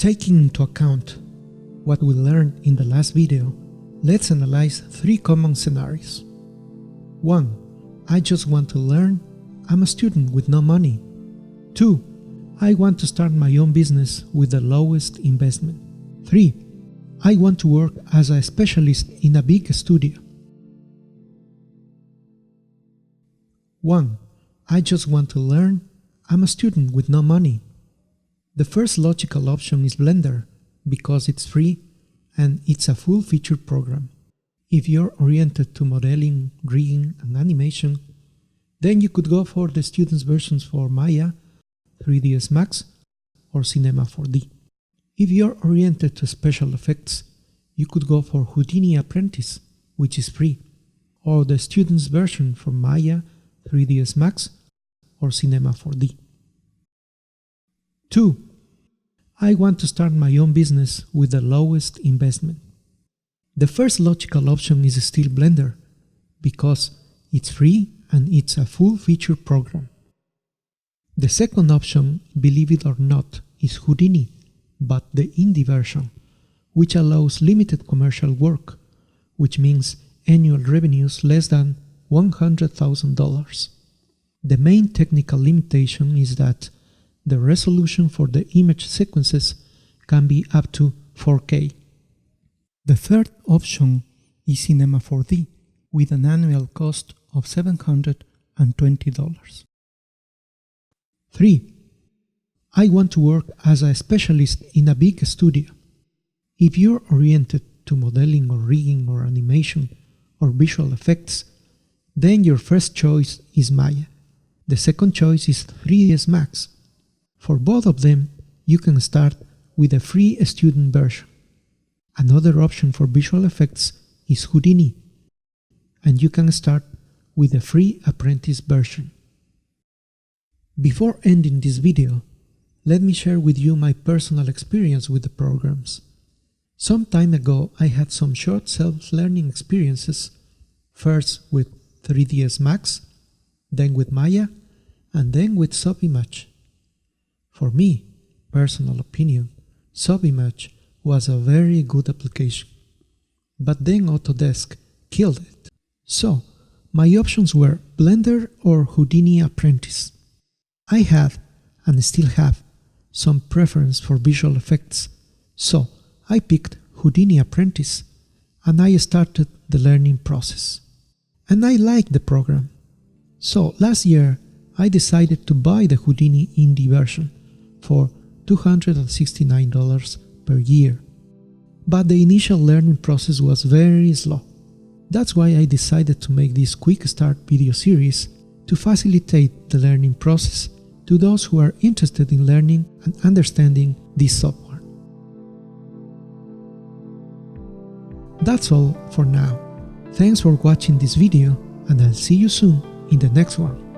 Taking into account what we learned in the last video, let's analyze 3 common scenarios. 1. I just want to learn. I'm a student with no money. 2. I want to start my own business with the lowest investment. 3. I want to work as a specialist in a big studio. 1. I just want to learn. I'm a student with no money. The first logical option is Blender because it's free and it's a full-featured program. If you're oriented to modeling, rigging, and animation, then you could go for the student's versions for Maya, 3ds Max, or Cinema 4D. If you're oriented to special effects, you could go for Houdini Apprentice, which is free, or the student's version for Maya, 3ds Max, or Cinema 4D. 2. I want to start my own business with the lowest investment. The first logical option is still Blender, because it's free and it's a full-featured program. The second option, believe it or not, is Houdini, but the indie version, which allows limited commercial work, which means annual revenues less than $100,000. The main technical limitation is that the resolution for the image sequences can be up to 4K. The third option is Cinema 4D, with an annual cost of $720. 3. I want to work as a specialist in a big studio. If you're oriented to modeling or rigging or animation or visual effects, then your first choice is Maya. The second choice is 3ds Max. For both of them, you can start with a free student version. Another option for visual effects is Houdini, and you can start with a free apprentice version. Before ending this video, let me share with you my personal experience with the programs. Some time ago, I had some short self-learning experiences, first with 3ds Max, then with Maya, and then with Subimage. For me, personal opinion, Subimage was a very good application, but then Autodesk killed it. So, my options were Blender or Houdini Apprentice. I had, and still have, some preference for visual effects, so I picked Houdini Apprentice and I started the learning process. And I liked the program. So last year I decided to buy the Houdini Indie version for $269 per year. But the initial learning process was very slow. That's why I decided to make this quick start video series to facilitate the learning process to those who are interested in learning and understanding this software. That's all for now. Thanks for watching this video and I'll see you soon in the next one.